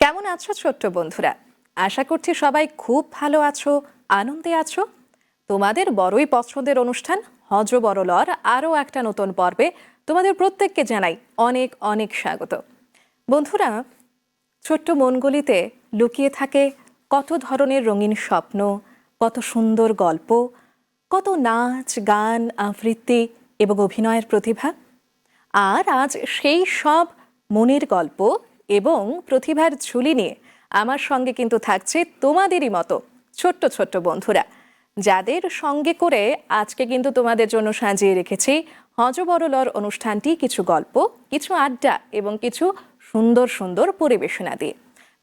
কেমন আছো ছোট্ট বন্ধুরা? আশা করছি সবাই খুব ভালো আছো, আনন্দে আছো। তোমাদের বড়ই পছন্দের অনুষ্ঠান হজ বড়লর আরও একটা নতুন পর্বে তোমাদের প্রত্যেককে জানাই অনেক অনেক স্বাগত। বন্ধুরা, ছোট্ট মনগুলিতে লুকিয়ে থাকে কত ধরনের রঙিন স্বপ্ন, কত সুন্দর গল্প, কত নাচ গান আবৃত্তি এবং অভিনয়ের প্রতিভা। আর আজ সেই সব মনের গল্প এবং প্রতিভার ঝুলি নিয়ে আমার সঙ্গে কিন্তু থাকছে তোমাদেরই মতো ছোট্ট ছোট্ট বন্ধুরা, যাদের সঙ্গে করে আজকে কিন্তু তোমাদের জন্য সাজিয়ে রেখেছি হজ বড়লর অনুষ্ঠানটি কিছু গল্প, কিছু আড্ডা এবং কিছু সুন্দর সুন্দর পরিবেশনা দিয়ে।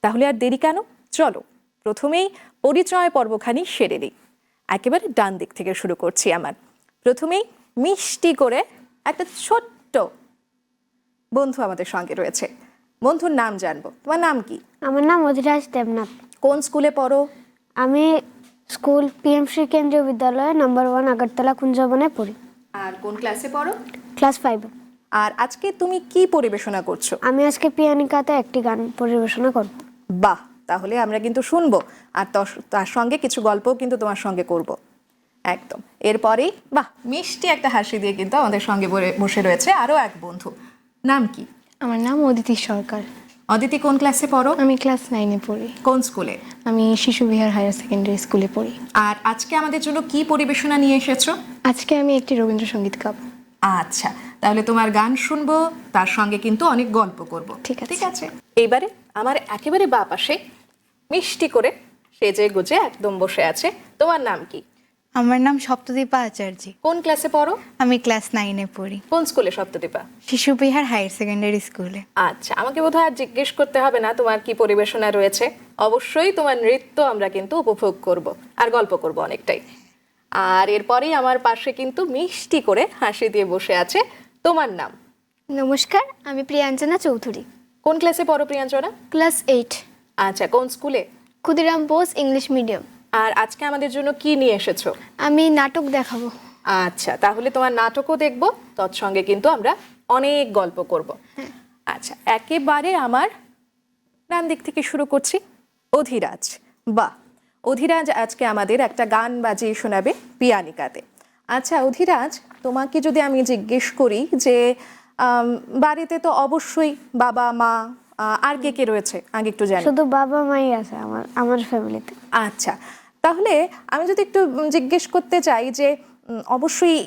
তাহলে আর দেরি কেন, চলো প্রথমেই পরিচয় পর্বখানি সেরে নিই। একেবারে ডান দিক থেকে শুরু করছি। আমার প্রথমেই মিষ্টি করে একটা ছোট্ট বন্ধু আমাদের সঙ্গে রয়েছে। বন্ধুর নাম জানবো, তোমার নাম কি? আমার নাম অধিরাজ দেবনাথ। কোন স্কুলে পড়ো? আমি স্কুল পিএমসি কেন্দ্রীয় বিদ্যালয় নম্বর 1 আগরতলা কুঞ্জবনে পড়ি। আর কোন ক্লাসে পড়ো? ক্লাস 5। আর আজকে তুমি কি পরিবেশনা করছো? আমি আজকে পিয়ানিকাতে একটি গান পরিবেশনা করব। বাহ, তাহলে আমরা কিন্তু শুনবো আর তার সঙ্গে কিছু গল্পও কিন্তু তোমার সঙ্গে করব। একদম। এরপরেই বাহ, মিষ্টি একটা হাসি দিয়ে কিন্তু আমাদের সঙ্গে বসে রয়েছে আরও এক বন্ধু। নাম কি? আমার নাম অদিতি সরকার। অদিতি, কোন ক্লাসে পড়ো? আমি ক্লাস 9-এ পড়ি। কোন স্কুলে? আমি শিশু বিহার হায়ার সেকেন্ডারি স্কুলে পড়ি। আর আজকে আমাদের জন্য কি পরিবেশনা নিয়ে এসেছো? আজকে আমি একটি রবীন্দ্রসঙ্গীত গাব। আচ্ছা, তাহলে তোমার গান শুনবো, তার সঙ্গে কিন্তু অনেক গল্প করব। ঠিক আছে। ঠিক আছে। এইবারে আমার একেবারে বাঁ পাশে মিষ্টি করে সেজে গুজে একদম বসে আছে। তোমার নাম কি? আমার নাম সপ্তদীপা আচার্য। কোন ক্লাসে পড়ো? আমি ক্লাস 9-এ পড়ি। কোন স্কুলে সপ্তদীপা? শিশু বিহার হায়ার সেকেন্ডারি স্কুলে। আচ্ছা, আমাকে বোধহয় আর জিজ্ঞেস করতে হবে না তোমার কি পরিবেশনা রয়েছে। অবশ্যই তোমার নৃত্য আমরা কিন্তু উপভোগ করব আর গল্প করব অনেকটাই। আর এরপরেই আমার পাশে কিন্তু মিষ্টি করে হাসি দিয়ে বসে আছে। তোমার নাম? নমস্কার, আমি প্রিয়াঞ্জনা চৌধুরী। কোন ক্লাসে পড়ো প্রিয়াঞ্জনা? ক্লাস 8, আচ্ছা, কোন স্কুলে? Khudiram Bose English medium. আর আজকে আমাদের জন্য কি নিয়ে এসেছো? আমি নাটক দেখাবো। আচ্ছা, তাহলে তোমার নাটকও দেখবো, তৎসঙ্গে কিন্তু আমরা অনেক গল্প করব। আচ্ছা, একেবারে আমার ডান দিক থেকে শুরু করছি। অধিরাজ, বাহ, অধিরাজ আজকে আমাদের একটা গান বাজিয়ে শোনাবে পিয়ানিকাতে। আচ্ছা অধিরাজ, তোমাকে যদি আমি জিজ্ঞেস করি যে বাড়িতে তো অবশ্যই বাবা মা আর কে কে রয়েছে আগে একটু জানি। শুধু বাবা মাই আছে আমার ফ্যামিলিতে। আচ্ছা, তাহলে আমি যদি একটু জিজ্ঞেস করতে চাই যে অবশ্যই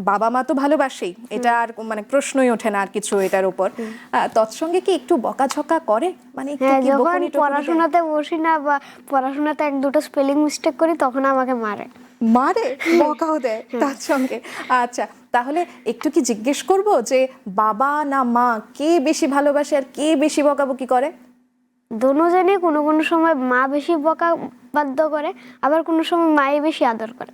বাবা মা তো ভালোবাসেই, এটা আর মানে প্রশ্নই ওঠে না আর কিছু এটার উপর। তৎসঙ্গে কি একটু বকাঝকা করে? মানে একটু হ্যাঁ, কি যখন বকুনি টকুনি দেয়? পড়াশোনাতে বসি না বা পড়াশোনাতে 1-2টো স্পেলিং মিস্টেক করি তখন আমাকে মারে। মারে, বকাও দেয় তার সঙ্গে। আচ্ছা, তাহলে একটু কি জিজ্ঞেস করব যে বাবা না মা কে বেশি ভালোবাসে আর কে বেশি বকাবকি করে? দুজনই, কোনো কোনো সময় মা বেশি বকা বাধ্য করে, আবার কোনো সময় মাই বেশি আদর করে।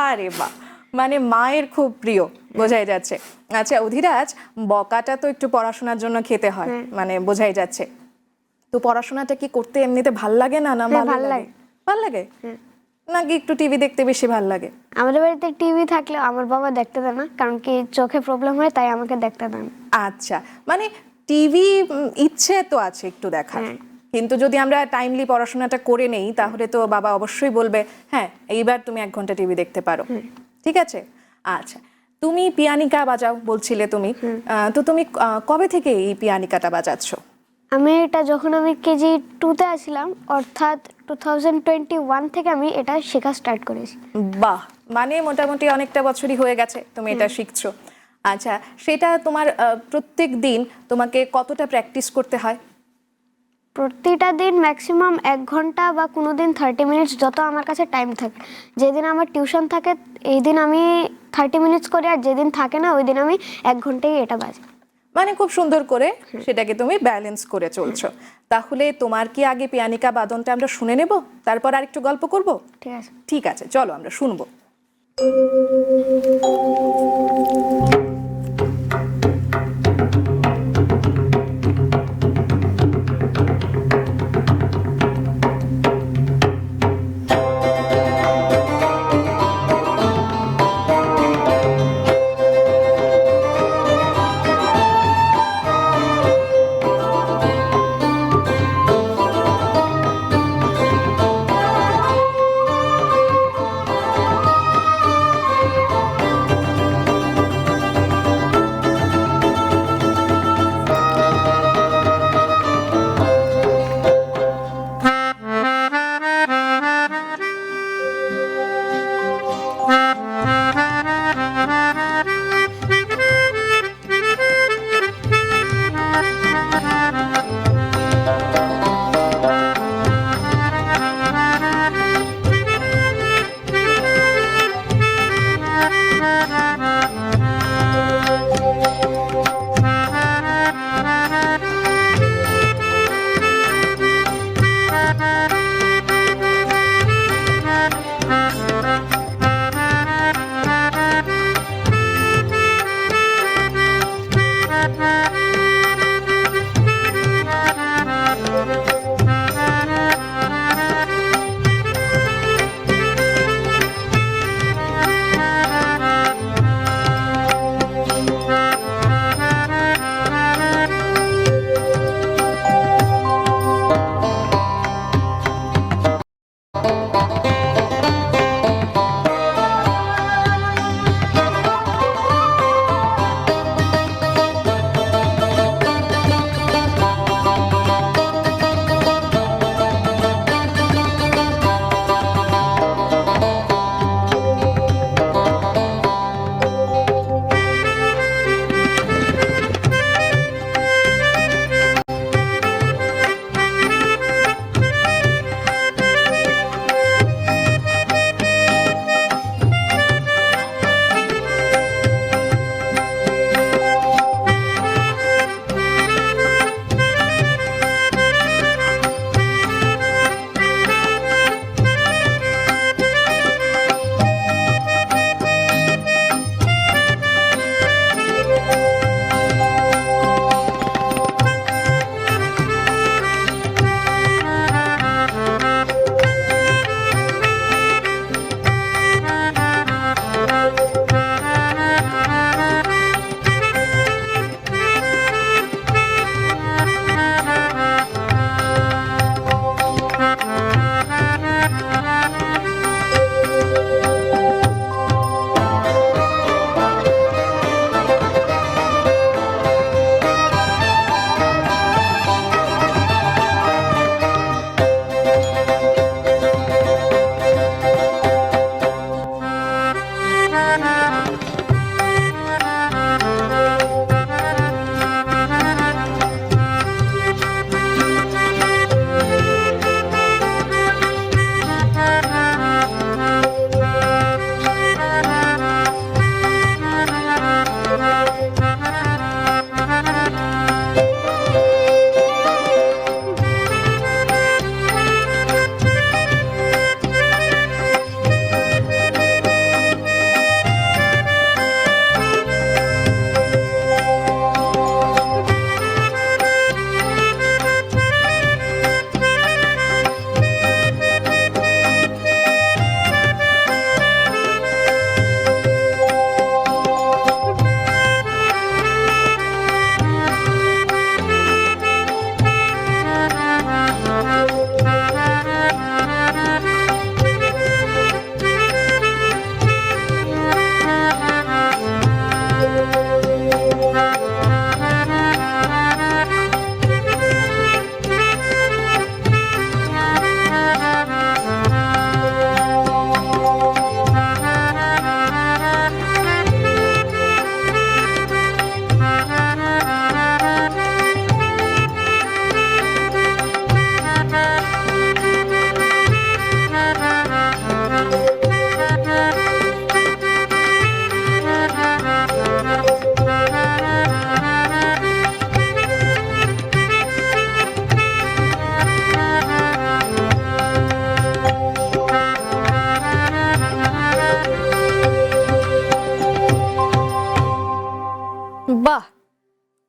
আরে বাহ, মানে মায়ের খুব প্রিয়, বোঝাই যাচ্ছে। আচ্ছা অধিরাজ, বকাটা তো একটু পড়াশোনার জন্য খেতে হয়, মানে বোঝাই যাচ্ছে। তো পড়াশোনাটা কি করতে এমনিতে ভাল লাগে না? না হ্যাঁ, ভাল লাগে? ভাল লাগে নাকি একটু টিভি দেখতে বেশি ভাল লাগে? আমাদের বাড়িতে টিভি থাকলে আমার বাবা দেখতে দেয় না, কারণ কি চোখে প্রবলেম হয়, তাই আমাকে দেখতে দেন। আচ্ছা, মানে টিভি ইচ্ছে তো আছে একটু দেখার, কিন্তু যদি আমরা টাইমলি পড়াশোনাটা করে নেই তাহলে তো বাবা অবশ্যই বলবে হ্যাঁ এইবার তুমি 1 ঘন্টা টিভি দেখতে পারো। ঠিক আছে। আচ্ছা, তুমি পিয়ানিকা বাজাও বলছিলে তুমি, তো তুমি কবে থেকে এই পিয়ানিকাটা বাজাচ্ছ? আমি এটা যখন আমি কেজি 2-তে আসলাম, অর্থাৎ 2021 থেকে আমি এটা শেখা স্টার্ট করেছি। বাহ, মানে মোটামুটি অনেকটা বছরই হয়ে গেছে তুমি এটা শিখছো। আচ্ছা, সেটা তোমার প্রত্যেক দিন তোমাকে কতটা প্র্যাকটিস করতে হয়? প্রতিটা দিন ম্যাক্সিমাম 1 ঘন্টা বা কোনো দিন 30 মিনিটস, যত আমার কাছে টাইম থাকে। যেদিন আমার টিউশন থাকে এই দিন আমি 30 মিনিটস করি, আর যেদিন থাকে না ওই দিন আমি 1 ঘন্টাই এটা বাজাই। মানে খুব সুন্দর করে সেটাকে তুমি ব্যালেন্স করে চলছো। তাহলে তোমার কি আগে পিয়ানিকা বাদনটা আমরা শুনে নেব, তারপর আরেকটু গল্প করব? ঠিক আছে। ঠিক আছে, চলো আমরা শুনবো।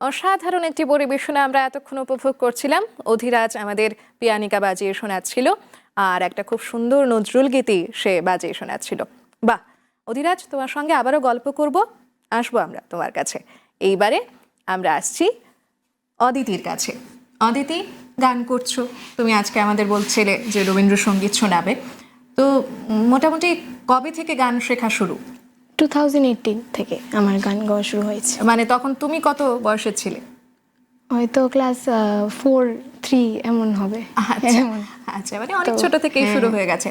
অসাধারণ একটি পরিবেশনা আমরা এতক্ষণ উপভোগ করছিলাম। অধিরাজ আমাদের পিয়ানিকা বাজিয়ে শোনাচ্ছিল, আর একটা খুব সুন্দর নজরুল গীতি সে বাজিয়ে শোনাচ্ছিল। বাহ অধিরাজ, তোমার সঙ্গে আবারও গল্প করব, আসবো আমরা তোমার কাছে। এইবারে আমরা আসছি অদিতির কাছে। অদিতি, গান করছো তুমি, আজকে আমাদের বলছিলে যে রবীন্দ্রসঙ্গীত শোনাবে। তো মোটামুটি কবে থেকে গান শেখা শুরু? 2018 থেকে আমার গান গাওয়া শুরু হয়েছে। মানে তখন তুমি কত বয়সের ছিলে? হয়তো ক্লাস 4-3 এমন হবে। আচ্ছা এমন। আচ্ছা, মানে অনেক তো, ছোট থেকেই শুরু হয়ে গেছে।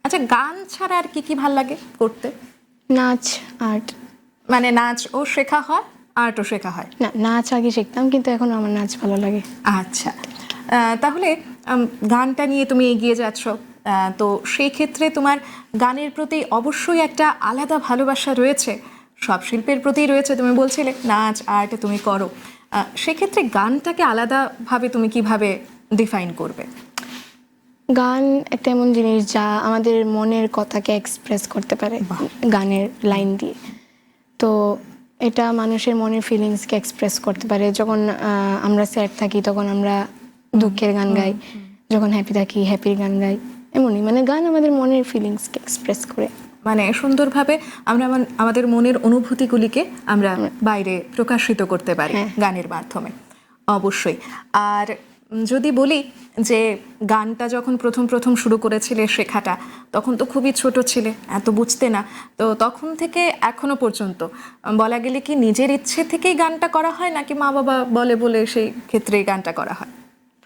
আচ্ছা, গান ছাড়া আর কি কি ভাল লাগে করতে? নাচ, আর্ট। মানে নাচও শেখা হয়, আর্টও শেখা হয়? না, নাচ আগে শিখতাম, কিন্তু এখন আমার নাচ ভালো লাগে। আচ্ছা, তাহলে গানটা নিয়ে তুমি এগিয়ে যাচ্ছ, তো সেই ক্ষেত্রে তোমার গানের প্রতি অবশ্যই একটা আলাদা ভালোবাসা রয়েছে, সব শিল্পের প্রতি রয়েছে। তুমি বলছিলে নাচ আর্ট তুমি করো, সেক্ষেত্রে গানটাকে আলাদাভাবে তুমি কিভাবে ডিফাইন করবে? গান একটা এমন জিনিস যা আমাদের মনের কথাকে এক্সপ্রেস করতে পারে গানের লাইন দিয়ে। তো এটা মানুষের মনের ফিলিংসকে এক্সপ্রেস করতে পারে। যখন আমরা স্যাড থাকি তখন আমরা দুঃখের গান গাই, যখন হ্যাপি থাকি হ্যাপির গান গাই। এমনই মানে গান আমাদের মনের ফিলিংসকে এক্সপ্রেস করে, মানে সুন্দরভাবে আমরা আমাদের মনের অনুভূতিগুলিকে আমরা বাইরে প্রকাশিত করতে পারি গানের মাধ্যমে, অবশ্যই। আর যদি বলি যে গানটা যখন প্রথম প্রথম শুরু করেছিলে শেখাটা, তখন তো খুবই ছোট ছিলে, এত বুঝতে না, তো তখন থেকে এখনো পর্যন্ত বলা গেলে কি নিজের ইচ্ছে থেকেই গানটা করা হয়, নাকি মা বাবা বলে বলে সেই ক্ষেত্রে গানটা করা হয়?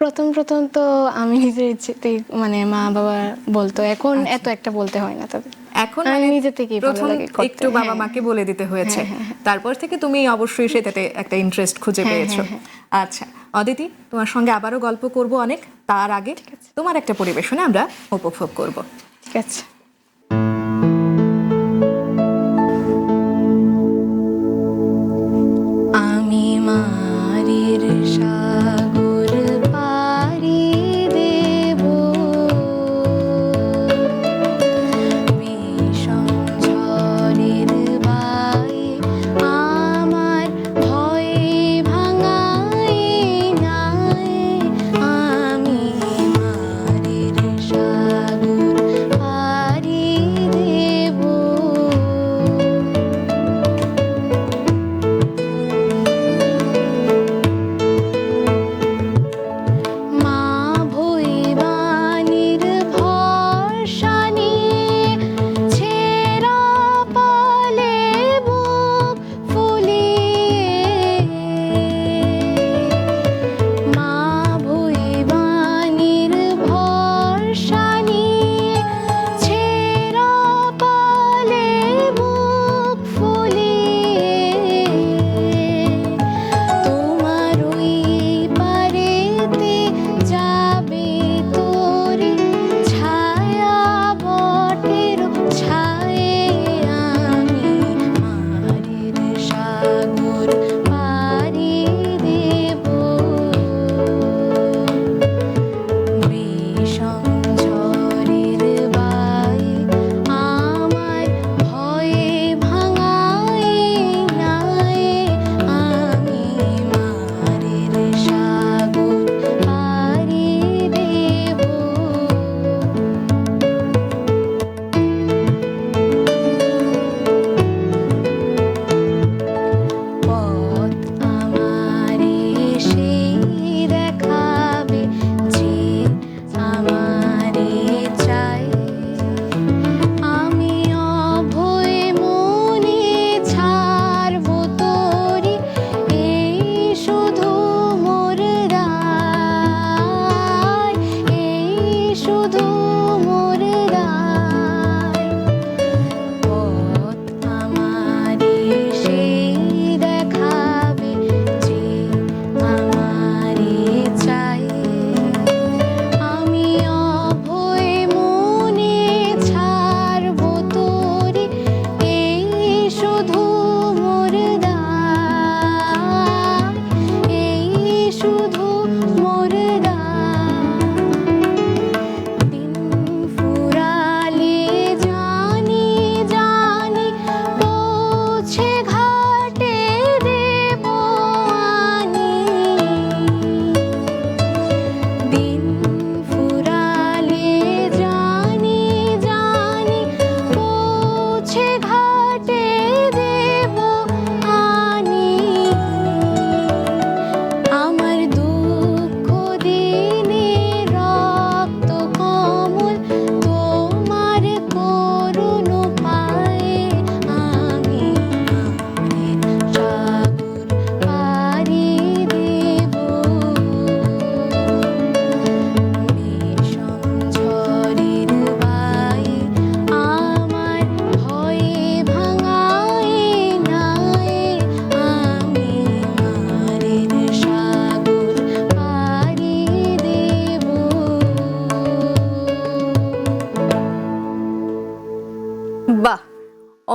প্রথম প্রথম তো আমি নিজের ইচ্ছেতেই, মানে মা বাবা বলতো, এখন এত একটা বলতে হয় না। তবে এখন আমি মানে নিজে থেকেই ভালো প্রথম লাগে করতে। একটু বাবা মাকে বলে দিতে হয়েছে, তারপর থেকে তুমি অবশ্যই সেটাতে একটা ইন্টারেস্ট খুঁজে পেয়েছো। আচ্ছা অদিতি, তোমার সঙ্গে আবারও গল্প করব অনেক, তার আগে তোমার একটা পরিবেশনা আমরা উপভোগ করব। ঠিক আছে। আমি মারির সাগর পাড়ি দেব, বিষম ঝড়ের বায়ে আমার ভয়ে ভাঙাই নাই। আমি মারির সাগর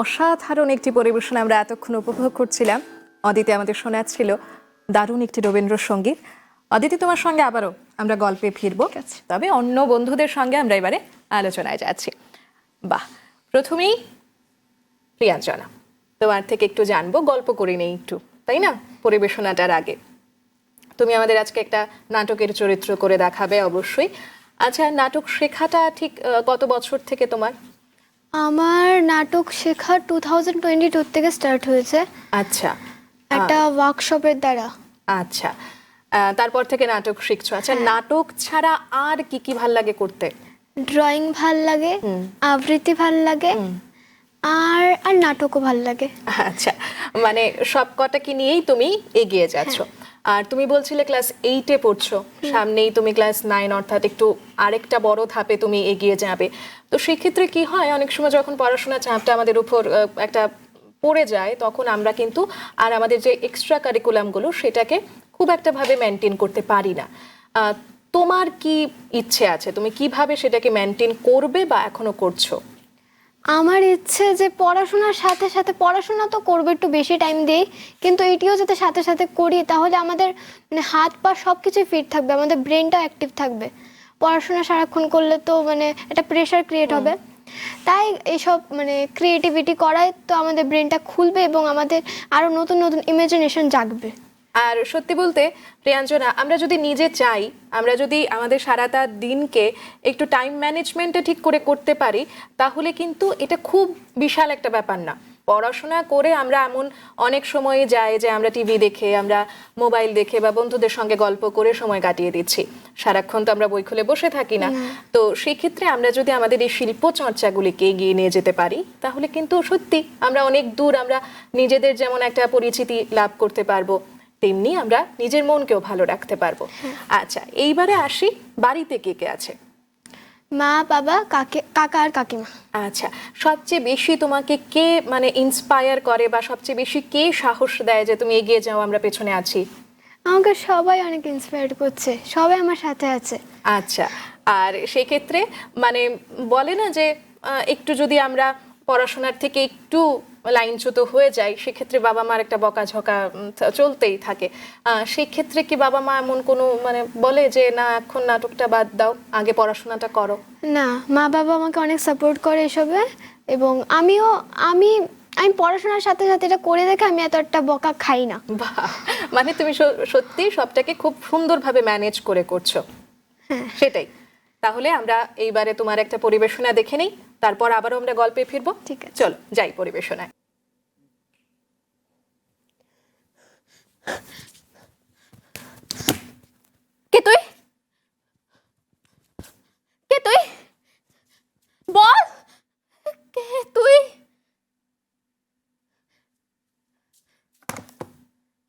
অসাধারণ একটি পরিবেশন আমরা এতক্ষণ উপভোগ করছিলাম। অদিতি আমাদের শোনাচ্ছিল দারুণ একটি রবীন্দ্রসঙ্গীত। অদিতি, তোমার সঙ্গে আবারও আমরা গল্পে ফিরবো, তবে অন্য বন্ধুদের সঙ্গে আমরা এবারে আলোচনায় যাচ্ছি। বাহ, প্রথমেই প্রিয়াঞ্জনা, তোমার থেকে একটু জানবো, গল্প করে নেই একটু, তাই না, পরিবেশনাটার আগে। তুমি আমাদের আজকে একটা নাটকের চরিত্র করে দেখাবে অবশ্যই। আচ্ছা, নাটক শেখাটা ঠিক কত বছর থেকে তোমার? আমার নাটক শেখা 2022 থেকে স্টার্ট হয়েছে আচ্ছা একটা ওয়ার্কশপের দ্বারা। আচ্ছা, তারপর থেকে নাটক শিখছো। আচ্ছা, নাটক ছাড়া আর কি কি ভাল লাগে করতে? ড্রয়িং ভাল লাগে, আবৃত্তি ভাল লাগে, আর আর নাটকও ভাল লাগে। আচ্ছা, মানে সব কটা কি নিয়েই তুমি এগিয়ে যাচ্ছ। আর তুমি বলছিলে ক্লাস 8-এ পড়ছো, সামনেই তুমি ক্লাস 9, অর্থাৎ একটু আরেকটা বড় ধাপে তুমি এগিয়ে যাবে। তো সেক্ষেত্রে কি হয়, অনেক সময় যখন পড়াশোনার চাপটা আমাদের উপর একটা পড়ে যায়, তখন আমরা কিন্তু আর আমাদের যে এক্সট্রা কারিকুলামগুলো সেটাকে খুব একটা ভাবে মেনটেন করতে পারি না। তোমার কি ইচ্ছে আছে, তুমি কিভাবে সেটাকে মেনটেন করবে বা এখনো করছো? আমার ইচ্ছে যে পড়াশোনার সাথে সাথে, পড়াশোনা তো করবো একটু বেশি টাইম দিই, কিন্তু এটিও যাতে সাথে সাথে করি, তাহলে আমাদের মানে হাত পা সব কিছুই ফিট থাকবে, আমাদের ব্রেনটাও অ্যাক্টিভ থাকবে। পড়াশোনা সারাক্ষণ করলে তো মানে একটা প্রেশার ক্রিয়েট হবে। তাই এইসব মানে ক্রিয়েটিভিটি করায় তো আমাদের ব্রেনটা খুলবে এবং আমাদের আরও নতুন নতুন ইমাজিনেশন জাগবে। আর সত্যি বলতে প্রিয়াঞ্জনা, আমরা যদি নিজে চাই, আমরা যদি আমাদের সারাটা দিনকে একটু টাইম ম্যানেজমেন্টে ঠিক করে করতে পারি, তাহলে কিন্তু এটা খুব বিশাল একটা ব্যাপার না। পড়াশোনা করে আমরা এমন অনেক সময় যাই যে আমরা টিভি দেখে, আমরা মোবাইল দেখে বা বন্ধুদের সঙ্গে গল্প করে সময় কাটিয়ে দিচ্ছি। সারাক্ষণ তো আমরা বই খুলে বসে থাকি না। তো সেই ক্ষেত্রে আমরা যদি আমাদের এই শিল্প চর্চাগুলিকে এগিয়ে নিয়ে যেতে পারি, তাহলে কিন্তু সত্যি আমরা অনেক দূর, আমরা নিজেদের যেমন একটা পরিচিতি লাভ করতে পারবো, তেমনি আমরা নিজের মনকেও ভালো রাখতে পারবো। আচ্ছা, এইবারে আসি, বাড়িতে কে কে আছে? মা, বাবা, কাকা আর কাকিমা। আচ্ছা, সবচেয়ে বেশি তোমাকে কে মানে ইন্সপায়ার করে বা সবচেয়ে বেশি কে সাহস দেয় যে তুমি এগিয়ে যাও, আমরা পেছনে আছি? আমাকে সবাই অনেক ইন্সপায়ার করছে, সবাই আমার সাথে আছে। আচ্ছা, আর সেই ক্ষেত্রে মানে বলে না যে একটু যদি আমরা পড়াশোনার থেকে একটু লাইনচ্যুত হয়ে যায়, সেক্ষেত্রে বাবা মার একটা বকাঝকা চলতেই থাকে। সেই ক্ষেত্রে কি বাবা মা এমন কোনো মানে বলে যে না, এখন নাটকটা বাদ দাও, আগে পড়াশোনাটা করো? না, মা বাবা আমাকে অনেক সাপোর্ট করে এসবে, এবং আমি পড়াশোনার সাথে সাথে এটা করে দেখে আমি এত একটা বকা খাই না। বাহ, মানে তুমি সত্যি সবটাকে খুব সুন্দরভাবে ম্যানেজ করে করছো। সেটাই। তাহলে আমরা এইবারে তোমার একটা পরিবেশনা দেখে নেই, তারপর আবারও আমরা গল্পে ফিরবো। ঠিক আছে, চলো যাই পরিবেশনায়। কে তুই? কে তুই? বল, কে তুই?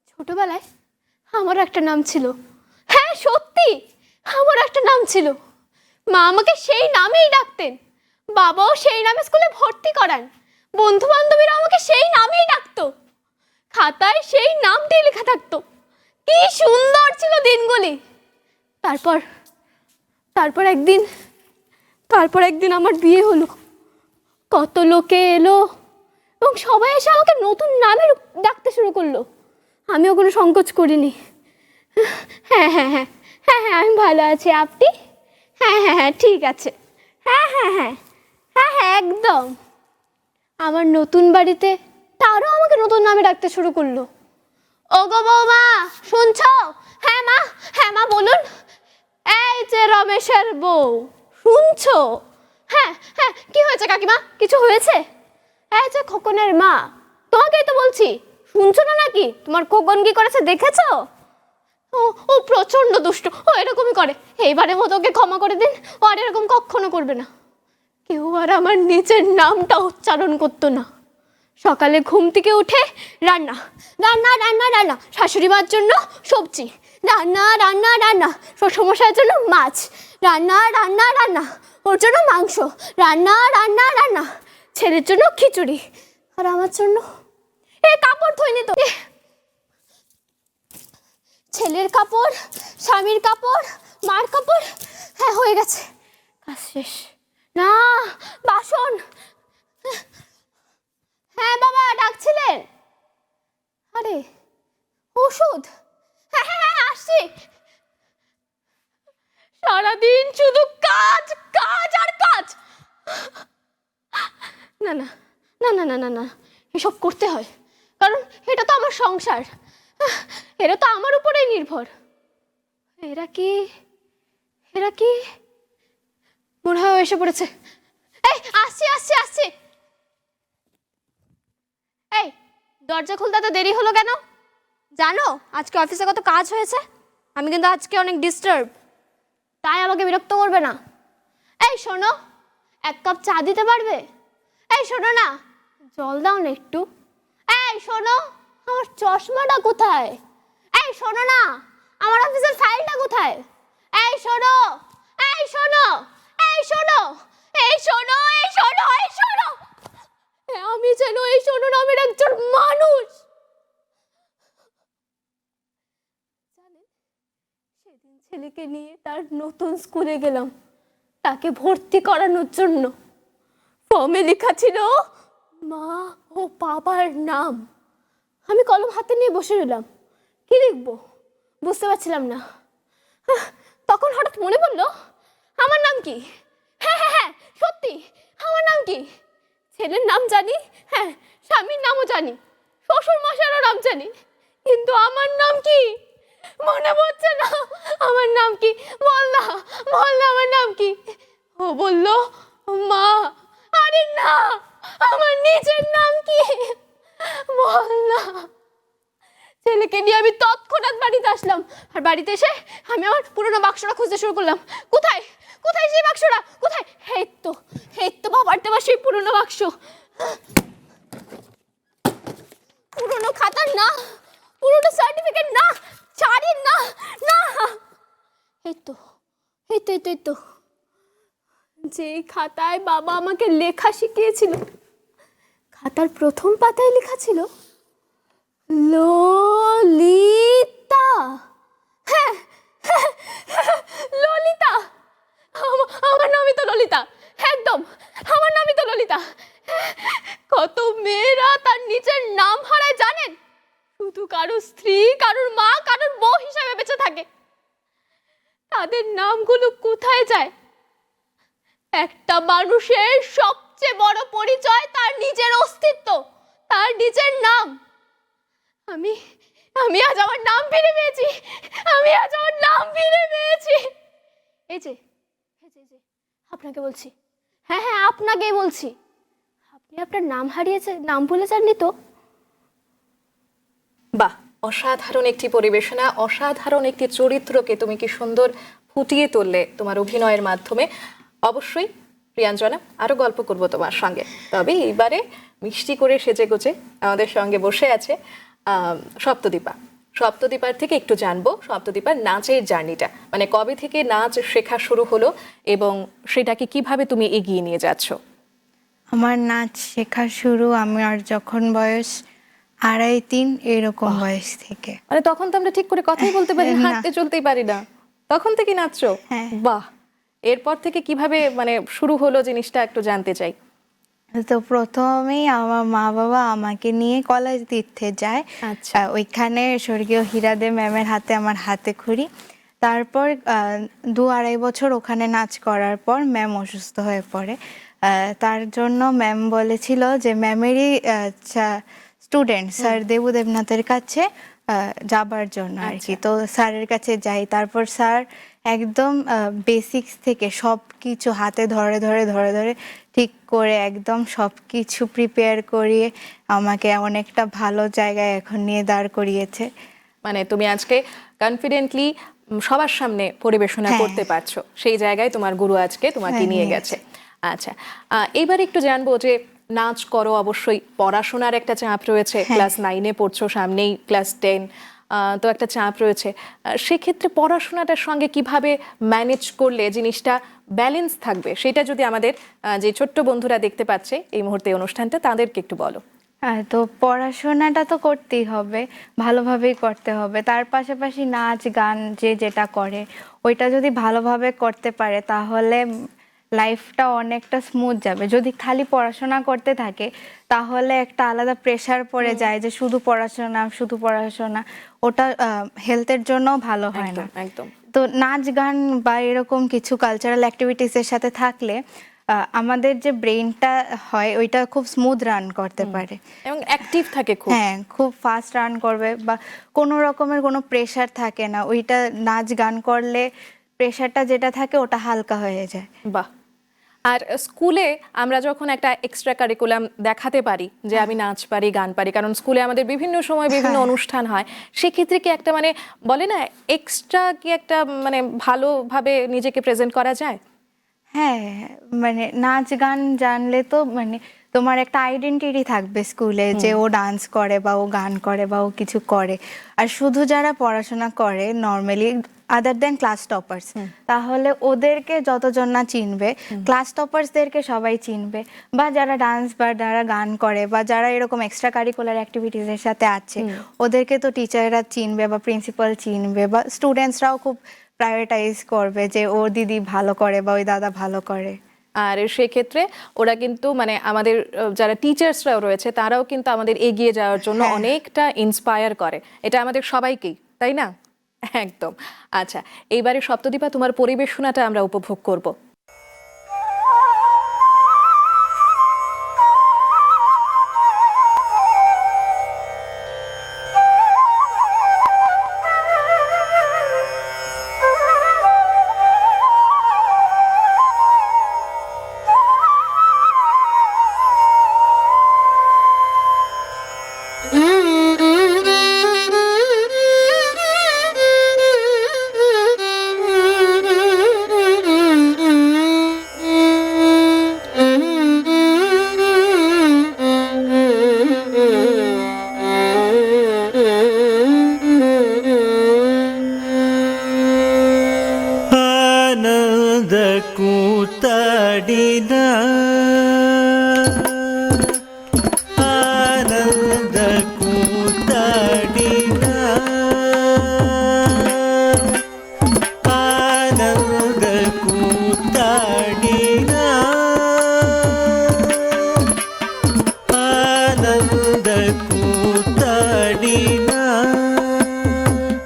ছোটবেলায় আমার একটা নাম ছিল। হ্যাঁ সত্যি, আমার একটা নাম ছিল। মা আমাকে সেই নামেই ডাকতেন, বাবাও সেই নামে স্কুলে ভর্তি করান, বন্ধু বান্ধবীরা আমাকে সেই নামেই ডাকতো, খাতায় সেই নামটাই লেখা থাকতো। কি সুন্দর ছিল দিনগুলি। তারপর একদিন আমার বিয়ে হলো। কত লোকে এলো এবং সবাই এসে আমাকে নতুন নামে ডাকতে শুরু করলো। আমিও কোনো সংকোচ করিনি। হ্যাঁ হ্যাঁ হ্যাঁ হ্যাঁ হ্যাঁ আমি ভালো আছি, আপনি? হ্যাঁ হ্যাঁ হ্যাঁ ঠিক আছে, হ্যাঁ হ্যাঁ হ্যাঁ হ্যাঁ হ্যাঁ একদম। আমার নতুন বাড়িতে তারও আমাকে নতুন নামে ডাকতে শুরু করলো। ওগো বৌমা, শুনছো? হ্যাঁ মা বলুন। এই যে রমেশের বউ, শুনছো? হ্যাঁ হ্যাঁ কি হয়েছে কাকিমা, কিছু হয়েছে? এই যে খোকনের মা, তোমাকেই তো বলছি, শুনছো না নাকি? তোমার খোকন কি করেছে দেখেছো? ও প্রচন্ড দুষ্ট, ও এরকমই করে। এইবারের মতো ওকে ক্ষমা করে দিন, ও আর এরকম কখনো করবে না। কেউ আর আমার নিজের নামটা উচ্চারণ করতো না। সকালে ঘুম থেকে উঠে রান্না রান্না রান্না রান্না, শাশুড়ি মার জন্য সবজি, রান্না রান্না রান্না, শ্বশুরমশাইয়ের জন্য মাছ, রান্না রান্না রান্না, ওর জন্য মাংস, রান্না রান্না রান্না, ছেলের জন্য খিচুড়ি, আর আমার জন্য কাপড় ধুইনি তো। ছেলের কাপড়, স্বামীর কাপড়, মার কাপড়, হ্যাঁ হয়ে গেছে, কাজ শেষ। না, বাসন হ্যাঁ বাবা, ডাকছিলেন? আরে ওষুধ, হ্যাঁ হ্যাঁ হ্যাঁ আসছি। সারাদিন শুধু কাজ কাজ আর কাজ। না না না না না না না, এসব করতে হয়, কারণ এটা তো আমার সংসার, এটা তো আমার উপরেই নির্ভর। এরা কি এরা কি মনে হয় এসে পড়েছে। এই আসছি আসছি আসছি। এই দরজা খুলতে তো দেরি হলো কেন? জানো আজকে অফিসে কত কাজ হয়েছে? আমি কিন্তু আজকে অনেক ডিস্টার্ব, তাই আমাকে বিরক্ত করবে না। এই শোনো, এক কাপ চা দিতে পারবে? এই শোনো না, জল দাও না একটু। এই শোনো, আমার চশমাটা কোথায়? এই শোনো না, আমার অফিসের ফাইলটা কোথায়? এই শোনো, এই শোনো, এই শোনো, এই শোনো, এই শোনো, এই শোনো। আমি যেন এই শোনো নামের একজন মানুষ। জানেন, সেদিন ছেলেকে নিয়ে তার নতুন স্কুলে গেলাম তাকে ভর্তি করানোর জন্য। ফর্মে লেখা ছিল মা ও বাবার নাম। আমি কলম হাতে নিয়ে বসে রইলাম, কি লিখবো বুঝতে পারছিলাম না। তখন হঠাৎ মনে পড়লো আমার নাম কি। হ্যাঁ হ্যাঁ হ্যাঁ সত্যি, আমার নাম কি? ছেলের নাম জানি, হ্যাঁ স্বামীর নামও জানি, শ্বশুর মশাইয়েরও নাম জানি, কিন্তু আমার নাম কি মনে পড়ছে না। আমার নাম কি? বল না, বল না আমার নাম কি? ও বললো মা। আরে না, আমার নিজের নাম কি? বল না। ছেলেকে নিয়ে আমি তৎক্ষণাৎ বাড়িতে আসলাম, আর বাড়িতে এসে আমি আমার পুরোনো বাক্সটা খুঁজতে শুরু করলাম। কোথায় কোথায় সেই বাক্সটা, কোথায়? এই তো বাবার দেওয়া সেই পুরোনো বাক্স। পুরোনো খাতার না, পুরোনো সার্টিফিকেট না, চারির না, না। এই তো এই তো এই তো এই তো, যে খাতায় বাবা আমাকে লেখা শিখিয়েছিল, খাতার প্রথম পাতায় লেখা ছিল ললিতা। হ্যাঁ ললিতা, আমার নামই তো ললিতা, একদম আমার নামই তো ললিতা। কত মেয়েরা তার নিজের নাম হারায় জানেন? শুধু কারোর স্ত্রী, কারোর মা, কারোর বউ হিসাবে বেঁচে থাকে। তাদের নামগুলো কোথায় যায়? একটা মানুষের সবচেয়ে বড় পরিচয় তার নিজের অস্তিত্ব, তার নিজের নাম। আমি আমি আজ আমার নাম ফিরে পেয়েছি, আমি আজ আমার নাম ফিরে পেয়েছি। এই যে আপনাকে বলছি, হ্যাঁ হ্যাঁ আপনাকেই বলছি, আপনি আপনার নাম হারিয়েছে, নাম ভুলে যাননি তো? বাহ, অসাধারণ একটি পরিবেশনা, অসাধারণ একটি চরিত্রকে তুমি কি সুন্দর ফুটিয়ে তুললে তোমার অভিনয়ের মাধ্যমে। অবশ্যই প্রিয়াঞ্জনা, আরো গল্প করব তোমার সঙ্গে, তবে এইবারে মিষ্টি করে সেজে গুজে আমাদের সঙ্গে বসে আছে সপ্তদীপা। সপ্তদীপার থেকে একটু জানবো সপ্তদীপার নাচের জার্নিটা, মানে কবে থেকে নাচ শেখা শুরু হলো এবং সেটাকে কিভাবে তুমি এগিয়ে নিয়ে যাচ্ছ। আমার নাচ শেখা শুরু আমার যখন বয়স 2.5-3 এরকম বয়স থেকে। মানে তখন তো আমরা ঠিক করে কথাই বলতে পারি না, না। হাঁটতে চলতেই পারি না, তখন থেকে নাচছো? হ্যাঁ। বাহ, এরপর থেকে কিভাবে মানে শুরু হলো জিনিসটা একটু জানতে চাই। তো প্রথমেই আমার মা বাবা আমাকে নিয়ে কলেজ তীর্থে যায়। আচ্ছা। ওইখানে স্বর্গীয় হীরাদে ম্যামের হাতে আমার হাতে খড়ি। তারপর 2-2.5 বছর ওখানে নাচ করার পর ম্যাম অসুস্থ হয়ে পড়ে। তার জন্য ম্যাম বলেছিল যে ম্যামেরই স্টুডেন্ট স্যার দেবু দেবনাথের কাছে যাবার জন্য আর কি। তো স্যারের কাছে যাই, তারপর স্যার একদম বেসিক্স থেকে সব কিছু হাতে ধরে ধরে ধরে ধরে ঠিক করে একদম সব কিছু প্রিপেয়ার করিয়ে আমাকে অনেকটা ভালো জায়গায় এখন নিয়ে দাঁড় করিয়েছে। মানে তুমি আজকে কনফিডেন্টলি সবার সামনে পরিবেশনা হ্যাঁ। করতে পারছো, সেই জায়গায় তোমার গুরু আজকে তোমাকে হ্যাঁ, নিয়ে নিয়ে গেছে। আচ্ছা, এইবার একটু জানবো যে নাচ করো, অবশ্যই পড়াশোনার একটা চাপ রয়েছে, হ্যাঁ। ক্লাস 9-এ পড়ছো, সামনেই ক্লাস 10, তো একটা চাপ রয়েছে। সেক্ষেত্রে পড়াশোনাটার সঙ্গে কিভাবে ম্যানেজ করলে জিনিসটা ব্যালেন্স থাকবে, সেটা যদি আমাদের যে ছোট্ট বন্ধুরা দেখতে পাচ্ছে এই মুহূর্তে অনুষ্ঠানটা, তাদেরকে একটু বলো। হ্যাঁ, তো পড়াশোনাটা তো করতেই হবে, ভালোভাবেই করতে হবে। তার পাশাপাশি নাচ গান যে যেটা করে ওইটা যদি ভালোভাবে করতে পারে তাহলে লাইফটা অনেকটা স্মুথ যাবে। যদি খালি পড়াশোনা করতে থাকে তাহলে একটা আলাদা প্রেশার পড়ে যায় যে শুধু পড়াশোনা শুধু পড়াশোনা, ওটা হেলথের জন্যও ভালো হয় না। একদম। তো নাচ গান বা এরকম কিছু কালচারাল অ্যাক্টিভিটিসের সাথে থাকলে আমাদের যে ব্রেইনটা হয় ওইটা খুব স্মুথ রান করতে পারে এবং অ্যাক্টিভ থাকে খুব। হ্যাঁ, খুব ফাস্ট রান করবে বা কোনো রকমের কোনো প্রেশার থাকে না। ওইটা নাচ গান করলে প্রেশারটা যেটা থাকে ওটা হালকা হয়ে যায়। বাহ। আর স্কুলে আমরা যখন একটা এক্সট্রা কারিকুলাম দেখাতে পারি যে আমি নাচ পারি গান পারি, কারণ স্কুলে আমাদের বিভিন্ন সময় বিভিন্ন অনুষ্ঠান হয়, সেক্ষেত্রে কি একটা মানে বলে না এক্সট্রা কি একটা মানে ভালোভাবে নিজেকে প্রেজেন্ট করা যায়? হ্যাঁ, মানে নাচ গান জানলে তো মানে তোমার একটা আইডেন্টিটি থাকবে স্কুলে যে ও ডান্স করে বা ও গান করে বা ও কিছু করে। আর শুধু যারা পড়াশোনা করে নর্মালি আদার দেন ক্লাস টপার্স, তাহলে ওদেরকে যতজন না চিনবে, ক্লাস টপার্সদেরকে সবাই চিনবে। বা যারা ডান্স বা যারা গান করে বা যারা এরকম এক্সট্রা কারিকুলার অ্যাক্টিভিটিসের সাথে আছে ওদেরকে তো টিচাররা চিনবে বা প্রিন্সিপাল চিনবে বা স্টুডেন্টসরাও খুব প্রায়োরিটাইজ করবে যে ও দিদি ভালো করে বা ওই দাদা ভালো করে। আর সেক্ষেত্রে ওরা কিন্তু মানে আমাদের যারা টিচার্সরাও রয়েছে তারাও কিন্তু আমাদের এগিয়ে যাওয়ার জন্য অনেকটা ইন্সপায়ার করে। এটা আমাদের সবাইকেই, তাই না? একদম। আচ্ছা, এইবারে সপ্তদীপা তোমার পরিবেশনাটা আমরা উপভোগ করব। ಆನಂದ ಕೂತಾಡಿದ ಆನಂದ ಕೂತಾಡಿದ ಆನಂದ ಕೂತಾಡಿದ ಆನಂದ ಕೂತಾಡಿದ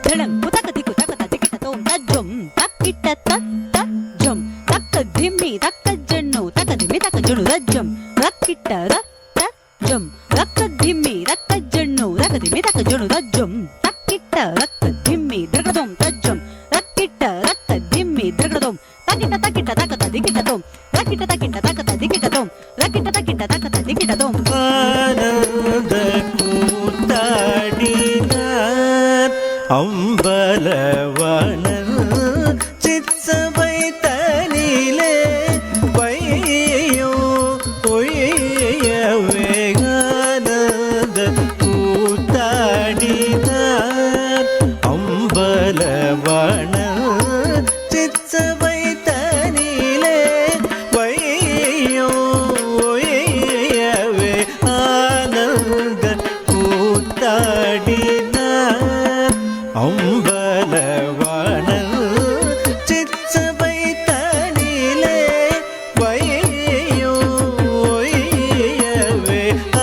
ಧಡಂಕು ತಕ ದಿಕ್ಕು ತಕ ದಿಕ್ಕಿಟ ತೋಂ ತಜ್ಜಂ ತಕ್ಕಿಟ್ಟ ತಜ್ಜಂ ತಕ್ಕ ಧಿಮ್ಮಿ ತಕ್ಕ ಜಣ್ಣು ತಕ ಧಿಮ್ಮಿ ತಕ ಜಣ್ಣು ರಜ್ಜಂ ರಕ್ಕಿಟ್ಟ ರಜ್ಜಂ ರಕ್ಕ ಧಿಮ್ಮಿ ರಕ್ಕ ಜಣ್ಣು ತಕ ಧಿಮ್ಮಿ ತಕ ಜಣ್ಣು ರಜ್ಜಂ ತಕ್ಕಿಟ್ಟ ರಕ್ಕ ಧಿಮ್ಮಿ ದ್ರಗದೋಂ ತಜ್ಜಂ ರಕ್ಕಿಟ್ಟ ರಕ್ಕ ಧಿಮ್ಮಿ ದ್ರಗದೋಂ ತಕ್ಕಿಟ್ಟ ತಕ್ಕಿಟ್ಟ ತಕ ದಿಕ್ಕಿಟ ತೋಂ ರಕ್ಕಿಟ್ಟ ತಕ್ಕಿಟ್ಟ ತಕ ದಿಕ್ಕಿಟ ತೋಂ ರಕ್ಕಿಟ್ಟ ತಕ್ಕಿಟ್ಟ ತಕ ದಿಕ್ಕಿಟ ತೋಂ ಆನಂದ ಕೂತಾಡಿದ ಅಂಬಲವನ ಚಿತ್ಸವೈತನಿಲೆ ವೈಯೋ ವೇಗಾನಂದ ಕೂತಾಡಿದ ಅಂಬಲವನ ಚಿತ್ಸವೈತನಿಲೆ ವೈಯೋ ಆನಂದ ಕೂತಾಡಿದ ಅಂಬಲವನ ಚಿತ್ಸವೈತನಿಲೆ ವೈಯೋ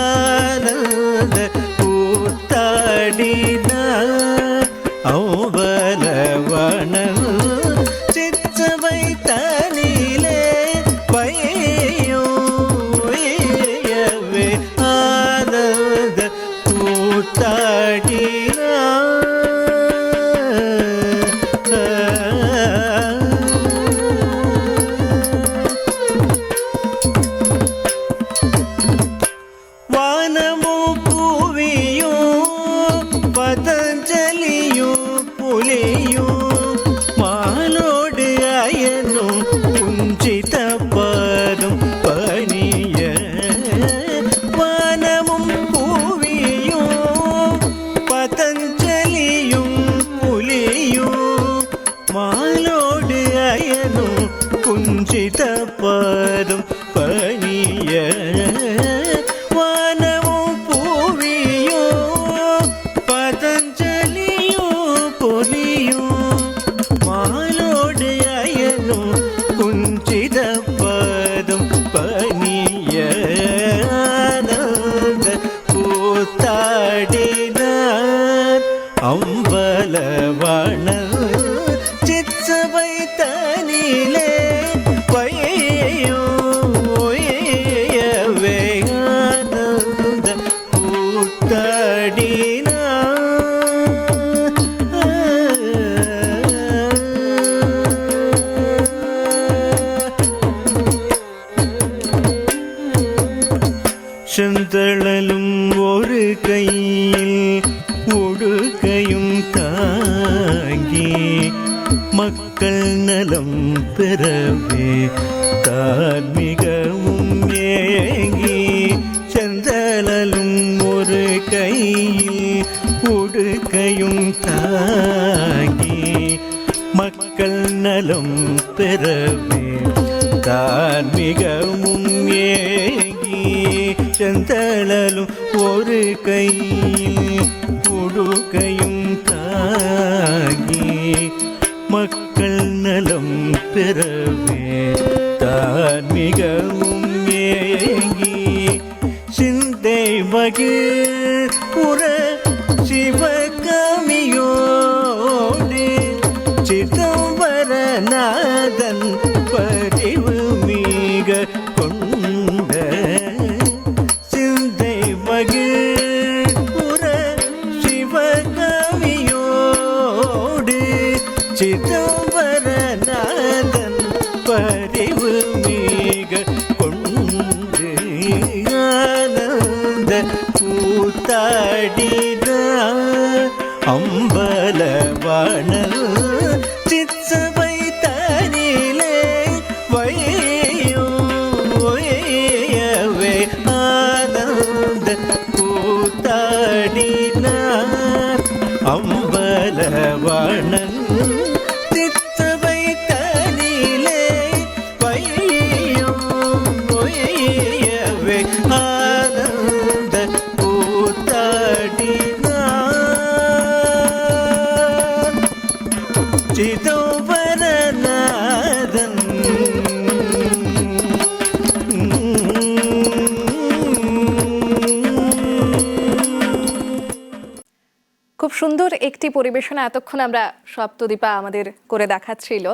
ಆನಂದ ಕೂತಾಡಿದ ಅಂಬಲವನ ಚಿತ್ಸವೈತನಿಲೆ ವೈಯೋ ಆನಂದ ಕೂತಾಡಿದ ವಾನಮು ಭುವಿಯು ಪತಂಜಲಿಯು ಪುಲಿಯು ಮಾಲ மக்கள் நலம் பெறவே தார்மீகமும் ஏங்கி செந்தலும் ஒரு கையில் உடுக்கையும் தாங்கி மக்கள் நலம் பெறவே தார்மீகமும் ஏங்கி செந்தலும் ஒரு கையில் உடுக்கையும் தாங்கி மக்கள் நலம் பெறவே தார்மீகமும் ஏங்கி சிந்தை மகிழ் புற சிவகாமியோடு சிதம்பரநாதன் பதிவு மிக கொண்ட சிந்தை மகிழ் புற சிவகாமியோடு சிதம்பரநாதன் பதிவு மிக கொண்டு ஆனந்த கூத்தாடினார் அம்பலவாணல் சிற்சபை தனிலே வையவே ஆனந்த கூத்தாடினார் அம்பலவாணன் சிற்சபை தனிலே வையவே ஆனந்த கூத்தாடினார் சிதம்பரநாதன் খুব সুন্দর একটি পরিবেশনা এতক্ষণ আমরা সপ্তদীপা আমাদের করে দেখাচ্ছিল।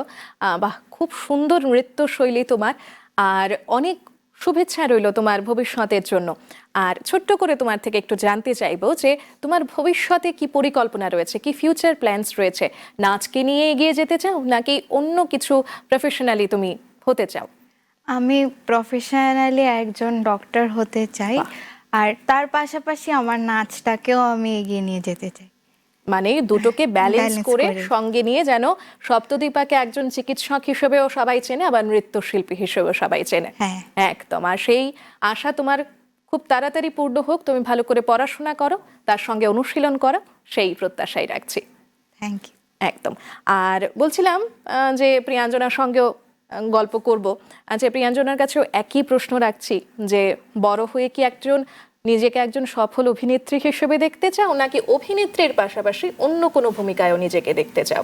বাহ, খুব সুন্দর নৃত্যশৈলী তোমার, আর অনেক শুভেচ্ছা রইল তোমার ভবিষ্যতের জন্য। আর ছোট্ট করে তোমার থেকে একটু জানতে চাইবো যে তোমার ভবিষ্যতে কি পরিকল্পনা রয়েছে, কি ফিউচার প্ল্যানস রয়েছে? নাচকে নিয়ে এগিয়ে যেতে চাও নাকি অন্য কিছু প্রফেশনালি তুমি হতে চাও? আমি প্রফেশনালি একজন ডক্টর হতে চাই, আর তার পাশাপাশি আমার নাচটাকেও আমি এগিয়ে নিয়ে যেতে চাই। মানে দুটোকে ব্যালেন্স balance করে করে। সঙ্গে নিয়ে যেন সপ্তদীপাকে একজন চিকিৎসক হিসেবেও সবাই চেনে, আবার নৃত্যশিল্পী হিসেবেও সবাই চেনে। হ্যাঁ। একদম। আর সেই আশা তোমার খুব তাড়াতাড়ি পূর্ণ হোক, তুমি ভালো করে পড়াশোনা করো, তার সঙ্গে অনুশীলন করো, সেই প্রত্যাশাই রাখছি। Thank you. একদম। আর বলছিলাম যে প্রিয়াঞ্জনার সঙ্গেও গল্প করব। যে প্রিয়াঞ্জনার কাছেও একই প্রশ্ন রাখছি যে বড় হয়ে কি নিজেকে একজন সফল অভিনেত্রী হিসেবে দেখতে চাও নাকি অভিনেত্রীর পাশাপাশি অন্য কোনো ভূমিকায়ও নিজেকে দেখতে চাও?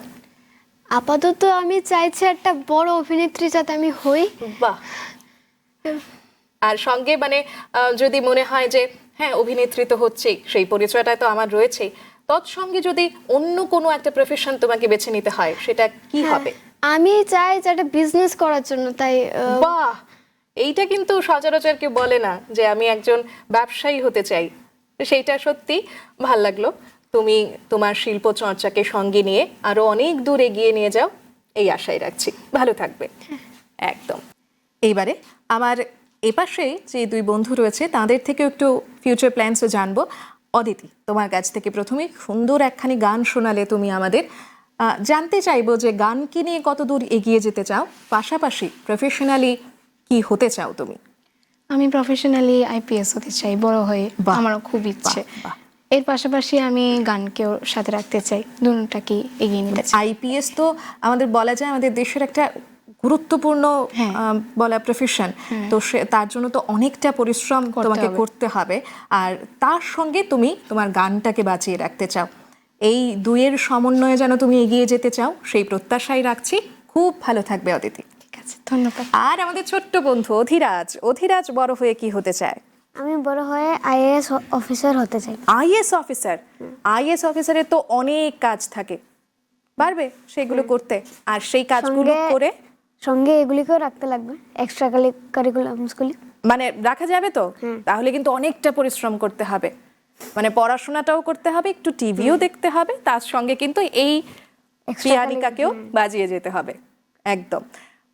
আপাতত আমি চাইছি একটা বড় অভিনেত্রী যাতে আমি হই। বাহ। আর সঙ্গে মানে যদি মনে হয় যে হ্যাঁ অভিনেত্রী তো হচ্ছেই, সেই পরিচয়টা তো আমার রয়েছেই, তৎসঙ্গে যদি অন্য কোনো একটা প্রফেশন তোমাকে বেছে নিতে হয় সেটা কি হবে? আমি চাই যে একটা বিজনেস করার জন্য, তাই বাহ, এইটা কিন্তু সচরাচর কেউ বলে না যে আমি একজন ব্যবসায়ী হতে চাই। সেইটা সত্যি ভাল লাগলো। তুমি তোমার শিল্প চর্চাকে সঙ্গে নিয়ে আরো অনেক দূর এগিয়ে নিয়ে যাও, এই আশাই রাখছি। ভালো থাকবে। একদম। এইবারে আমার এপাশে যে দুই বন্ধু রয়েছে তাদের থেকে একটু ফিউচার প্ল্যানসও জানবো। অদিতি, তোমার কাছ থেকে প্রথমে সুন্দর একখানি গান শোনালে তুমি আমাদের। জানতে চাইবো যে গানকে নিয়ে কত দূর এগিয়ে যেতে চাও, পাশাপাশি প্রফেশনালি কি হতে চাও তুমি? আমি প্রফেশনালি আইপিএস হতে চাই বড় হয়ে, বাহ। আমারও খুব ইচ্ছে। বাহ। এর পাশাপাশি আমি গানকেও সাথে রাখতে চাই, দুটোটাকে এগিয়ে নিতে চাই। আইপিএস তো আমাদের বলা যায় আমাদের দেশের একটা গুরুত্বপূর্ণ হ্যাঁ। বলা প্রফেশন। তো তার জন্য তো অনেকটা পরিশ্রম তোমাকে করতে হবে, আর তার সঙ্গে তুমি তোমার গানটাকে বাঁচিয়ে রাখতে চাও। এই দুইয়ের সমন্বয়ে যেন তুমি এগিয়ে যেতে চাও, সেই প্রত্যাশাই রাখছি। খুব ভালো থাকবে অদিতি। ঠিক আছে, ধন্যবাদ। আর আমাদের ছোট্ট বন্ধু অধিরাজ, অধিরাজ বড় হয়ে কি হতে চায়? আমি বড় হয়ে আইএএস অফিসার হতে চাই। IAS officer? আইএস অফিসারের তো অনেক কাজ থাকে, পারবে সেগুলো করতে? আর সেই কাজগুলো করে সঙ্গে এগুলিকেও রাখতে লাগবে, এক্সট্রা কারিকুলামসগুলি। মানে রাখা যাবে তো? তাহলে কিন্তু অনেকটা পরিশ্রম করতে হবে, মানে পড়াশোনাটাও করতে হবে, একটু টিভিও দেখতে হবে, তার সঙ্গে কিন্তু এই পিয়ানিকাকেও বাজিয়ে যেতে হবে। একদম।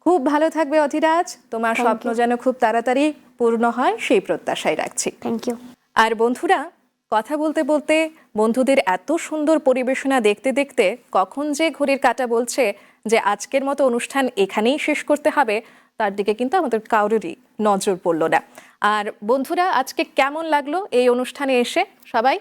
খুব ভালো থাকবে অধিরাজ, তোমার স্বপ্ন যেন খুব তাড়াতাড়ি পূর্ণ হয় সেই প্রত্যাশাই রাখছি। Thank you. আর বন্ধুরা, কথা বলতে বলতে বন্ধুদের এত সুন্দর পরিবেশনা দেখতে দেখতে কখন যে ঘড়ির কাঁটা বলছে যে আজকের মতো অনুষ্ঠান এখানেই শেষ করতে হবে, তার দিকে কিন্তু আমাদের কারোরই নজর পড়ল না। আর বন্ধুরা, আজকে কেমন লাগলো এই অনুষ্ঠানে এসে? সবাই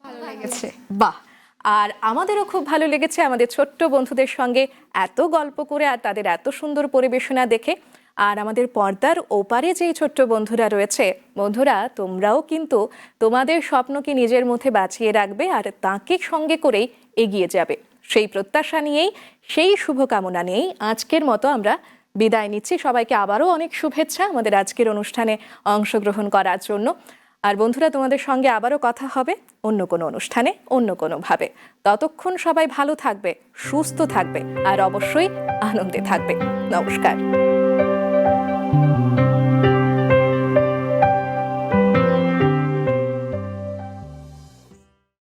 ভালো লেগেছে। বাহ! আর আমাদেরও খুব ভালো লেগেছে আমাদের ছোট্ট বন্ধুদের সঙ্গে এত গল্প করে আর তাদের এত সুন্দর পরিবেশনা দেখে। আর আমাদের পর্দার ওপারে যেই ছোট্ট বন্ধুরা রয়েছে, বন্ধুরা তোমরাও কিন্তু তোমাদের স্বপ্নকে নিজের মধ্যে বাঁচিয়ে রাখবে আর তাকে সঙ্গে করেই এগিয়ে যাবে, সেই প্রত্যাশা নিয়েই, সেই শুভকামনা নিয়েই আজকের মতো আমরা বিদায় নিচ্ছি। সবাইকে আবারও অনেক শুভেচ্ছা আমাদের আজকের অনুষ্ঠানে অংশগ্রহণ করার জন্য। আর বন্ধুরা, তোমাদের সঙ্গে আবারও কথা হবে অন্য কোনো অনুষ্ঠানে, অন্য কোনোভাবে। ততক্ষণ সবাই ভালো থাকবে, সুস্থ থাকবে আর অবশ্যই আনন্দে থাকবে। নমস্কার।